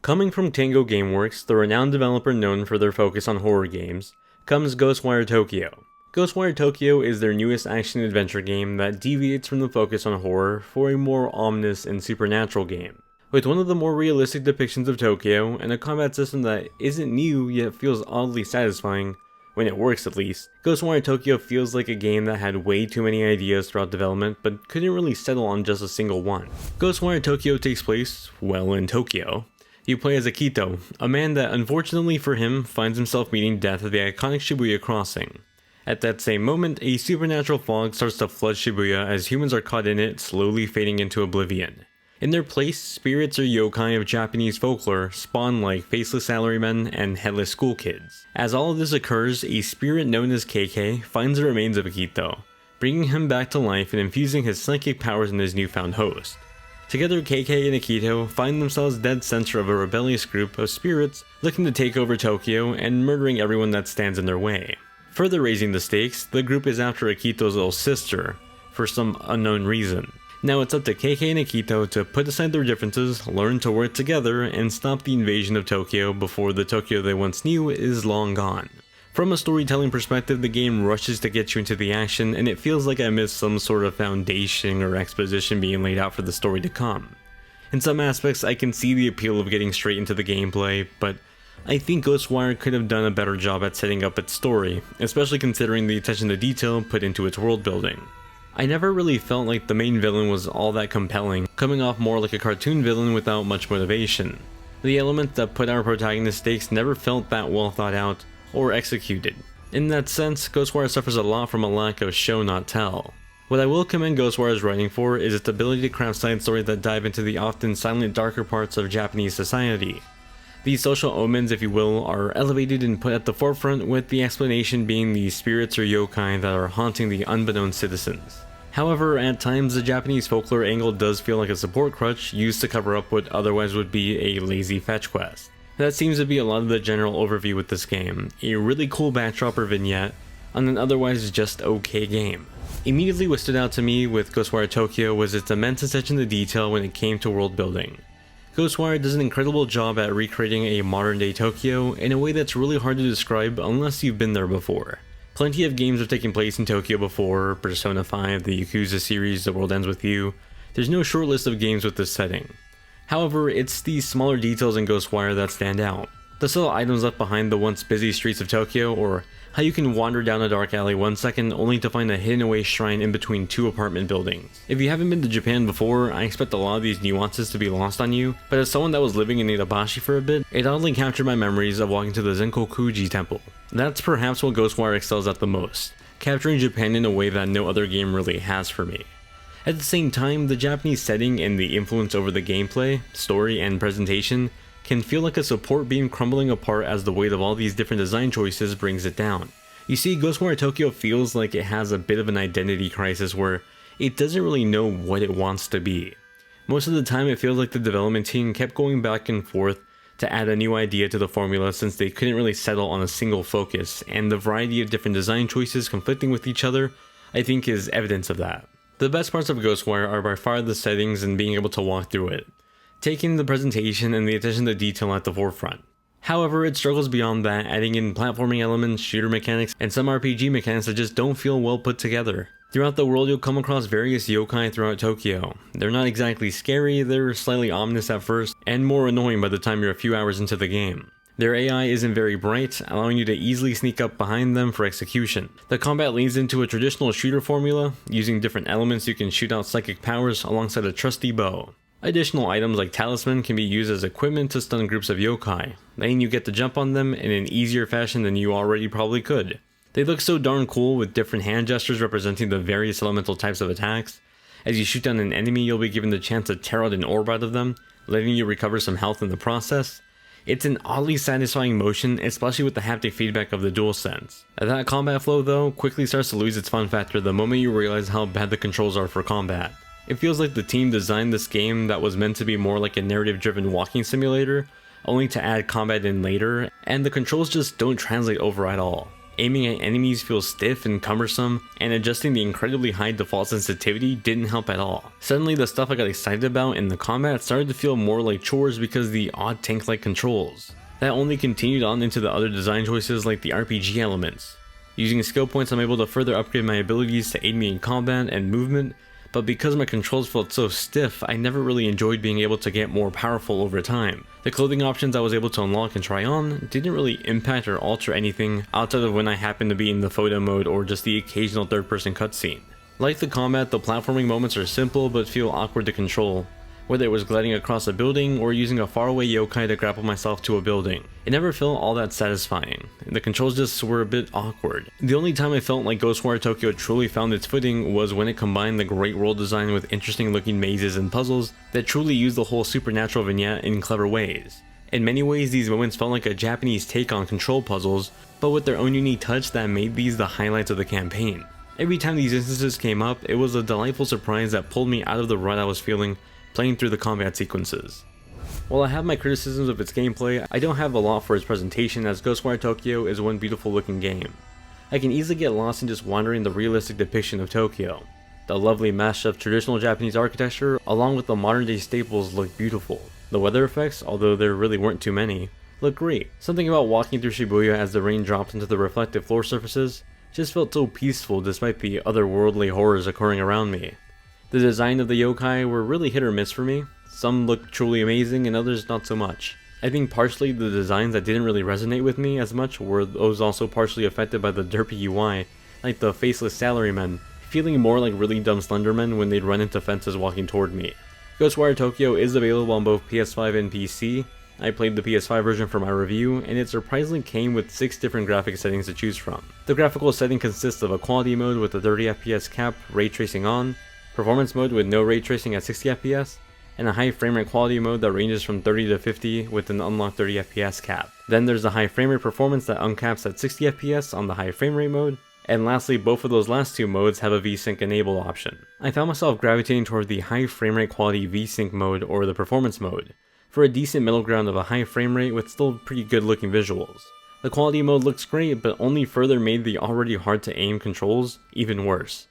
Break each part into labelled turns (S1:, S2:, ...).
S1: Coming from Tango Gameworks, the renowned developer known for their focus on horror games, comes Ghostwire Tokyo. Ghostwire Tokyo is their newest action-adventure game that deviates from the focus on horror for a more ominous and supernatural game. With one of the more realistic depictions of Tokyo, and a combat system that isn't new yet feels oddly satisfying, when it works at least, Ghostwire Tokyo feels like a game that had way too many ideas throughout development but couldn't really settle on just a single one. Ghostwire Tokyo takes place, well, in Tokyo. You play as Akito, a man that unfortunately for him finds himself meeting death at the iconic Shibuya crossing. At that same moment, a supernatural fog starts to flood Shibuya as humans are caught in it, slowly fading into oblivion. In their place, spirits or yokai of Japanese folklore spawn like faceless salarymen and headless school kids. As all of this occurs, a spirit known as KK finds the remains of Akito, bringing him back to life and infusing his psychic powers in his newfound host. Together, KK and Akito find themselves dead center of a rebellious group of spirits looking to take over Tokyo and murdering everyone that stands in their way. Further raising the stakes, the group is after Akito's little sister, for some unknown reason. Now it's up to KK and Akito to put aside their differences, learn to work together, and stop the invasion of Tokyo before the Tokyo they once knew is long gone. From a storytelling perspective, the game rushes to get you into the action, and it feels like I missed some sort of foundation or exposition being laid out for the story to come. In some aspects, I can see the appeal of getting straight into the gameplay, but I think Ghostwire could have done a better job at setting up its story, especially considering the attention to detail put into its world building. I never really felt like the main villain was all that compelling, coming off more like a cartoon villain without much motivation. The elements that put our protagonist stakes never felt that well thought out or executed. In that sense, Ghostwire suffers a lot from a lack of show not tell. What I will commend Ghostwire's writing for is its ability to craft side stories that dive into the often silent darker parts of Japanese society. These social omens, if you will, are elevated and put at the forefront, with the explanation being the spirits or yokai that are haunting the unbeknownst citizens. However, at times the Japanese folklore angle does feel like a support crutch used to cover up what otherwise would be a lazy fetch quest. That seems to be a lot of the general overview with this game, a really cool backdrop or vignette on an otherwise just okay game. Immediately what stood out to me with Ghostwire Tokyo was its immense attention to detail when it came to world building. Ghostwire does an incredible job at recreating a modern day Tokyo in a way that's really hard to describe unless you've been there before. Plenty of games have taken place in Tokyo before, Persona 5, the Yakuza series, The World Ends With You. There's no short list of games with this setting. However, it's these smaller details in Ghostwire that stand out. The subtle items left behind the once busy streets of Tokyo, or how you can wander down a dark alley 1 second only to find a hidden away shrine in between two apartment buildings. If you haven't been to Japan before, I expect a lot of these nuances to be lost on you, but as someone that was living in Itabashi for a bit, it oddly captured my memories of walking to the Zenkokuji temple. That's perhaps what Ghostwire excels at the most, capturing Japan in a way that no other game really has for me. At the same time, the Japanese setting and the influence over the gameplay, story, and presentation can feel like a support beam crumbling apart as the weight of all these different design choices brings it down. You see, Ghostwire Tokyo feels like it has a bit of an identity crisis where it doesn't really know what it wants to be. Most of the time it feels like the development team kept going back and forth to add a new idea to the formula since they couldn't really settle on a single focus, and the variety of different design choices conflicting with each other I think is evidence of that. The best parts of Ghostwire are by far the settings and being able to walk through it, taking the presentation and the attention to detail at the forefront. However, it struggles beyond that, adding in platforming elements, shooter mechanics, and some RPG mechanics that just don't feel well put together. Throughout the world, you'll come across various yokai throughout Tokyo. They're not exactly scary, they're slightly ominous at first, and more annoying by the time you're a few hours into the game. Their AI isn't very bright, allowing you to easily sneak up behind them for execution. The combat leans into a traditional shooter formula, using different elements you can shoot out psychic powers alongside a trusty bow. Additional items like talisman can be used as equipment to stun groups of yokai, letting you get to jump on them in an easier fashion than you already probably could. They look so darn cool with different hand gestures representing the various elemental types of attacks. As you shoot down an enemy, you'll be given the chance to tear out an orb out of them, letting you recover some health in the process. It's an oddly satisfying motion, especially with the haptic feedback of the DualSense. That combat flow though quickly starts to lose its fun factor the moment you realize how bad the controls are for combat. It feels like the team designed this game that was meant to be more like a narrative-driven walking simulator, only to add combat in later, and the controls just don't translate over at all. Aiming at enemies feels stiff and cumbersome, and adjusting the incredibly high default sensitivity didn't help at all. Suddenly the stuff I got excited about in the combat started to feel more like chores because of the odd tank-like controls. That only continued on into the other design choices like the RPG elements. Using skill points, I'm able to further upgrade my abilities to aid me in combat and movement, but because my controls felt so stiff, I never really enjoyed being able to get more powerful over time. The clothing options I was able to unlock and try on didn't really impact or alter anything outside of when I happened to be in the photo mode or just the occasional third-person cutscene. Like the combat, the platforming moments are simple but feel awkward to control, whether it was gliding across a building or using a faraway yokai to grapple myself to a building. It never felt all that satisfying, and the controls just were a bit awkward. The only time I felt like Ghostwire Tokyo truly found its footing was when it combined the great world design with interesting looking mazes and puzzles that truly used the whole supernatural vignette in clever ways. In many ways, these moments felt like a Japanese take on control puzzles, but with their own unique touch that made these the highlights of the campaign. Every time these instances came up, it was a delightful surprise that pulled me out of the rut I was feeling playing through the combat sequences. While I have my criticisms of its gameplay, I don't have a lot for its presentation, as Ghostwire Tokyo is one beautiful looking game. I can easily get lost in just wandering the realistic depiction of Tokyo. The lovely mesh of traditional Japanese architecture along with the modern day staples look beautiful. The weather effects, although there really weren't too many, look great. Something about walking through Shibuya as the rain dropped into the reflective floor surfaces just felt so peaceful despite the otherworldly horrors occurring around me. The design of the yokai were really hit or miss for me. Some looked truly amazing and others not so much. I think partially the designs that didn't really resonate with me as much were those also partially affected by the derpy UI, like the faceless salarymen, feeling more like really dumb Slendermen when they'd run into fences walking toward me. Ghostwire Tokyo is available on both PS5 and PC. I played the PS5 version for my review, and it surprisingly came with 6 different graphic settings to choose from. The graphical setting consists of a quality mode with a 30 FPS cap, ray tracing on, performance mode with no ray tracing at 60 FPS, and a high framerate quality mode that ranges from 30 to 50 with an unlocked 30 FPS cap. Then there's the high framerate performance that uncaps at 60 FPS on the high framerate mode, and lastly both of those last two modes have a VSync enable option. I found myself gravitating toward the high framerate quality VSync mode or the performance mode, for a decent middle ground of a high framerate with still pretty good looking visuals. The quality mode looks great, but only further made the already hard to aim controls even worse.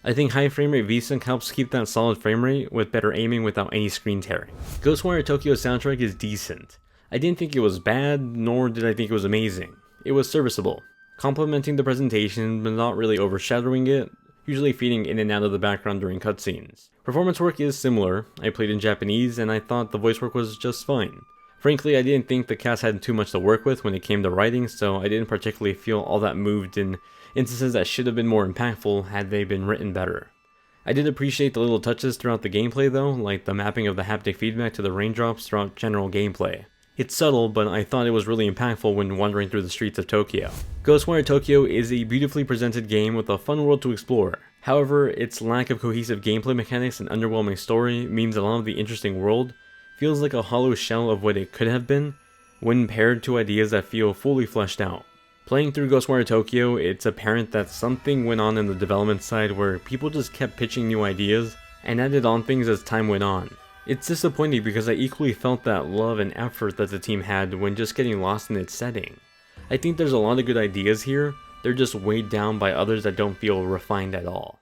S1: I think high framerate VSync helps keep that solid framerate with better aiming without any screen tearing. Ghostwire Tokyo's soundtrack is decent. I didn't think it was bad, nor did I think it was amazing. It was serviceable, complementing the presentation but not really overshadowing it, usually feeding in and out of the background during cutscenes. Performance work is similar. I played in Japanese and I thought the voice work was just fine. Frankly, I didn't think the cast had too much to work with when it came to writing, so I didn't particularly feel all that moved in instances that should have been more impactful had they been written better. I did appreciate the little touches throughout the gameplay though, like the mapping of the haptic feedback to the raindrops throughout general gameplay. It's subtle, but I thought it was really impactful when wandering through the streets of Tokyo. Ghostwire Tokyo is a beautifully presented game with a fun world to explore. However, its lack of cohesive gameplay mechanics and underwhelming story means a lot of the interesting world feels like a hollow shell of what it could have been when paired to ideas that feel fully fleshed out. Playing through Ghostwire Tokyo, it's apparent that something went on in the development side where people just kept pitching new ideas and added on things as time went on. It's disappointing because I equally felt that love and effort that the team had when just getting lost in its setting. I think there's a lot of good ideas here, they're just weighed down by others that don't feel refined at all.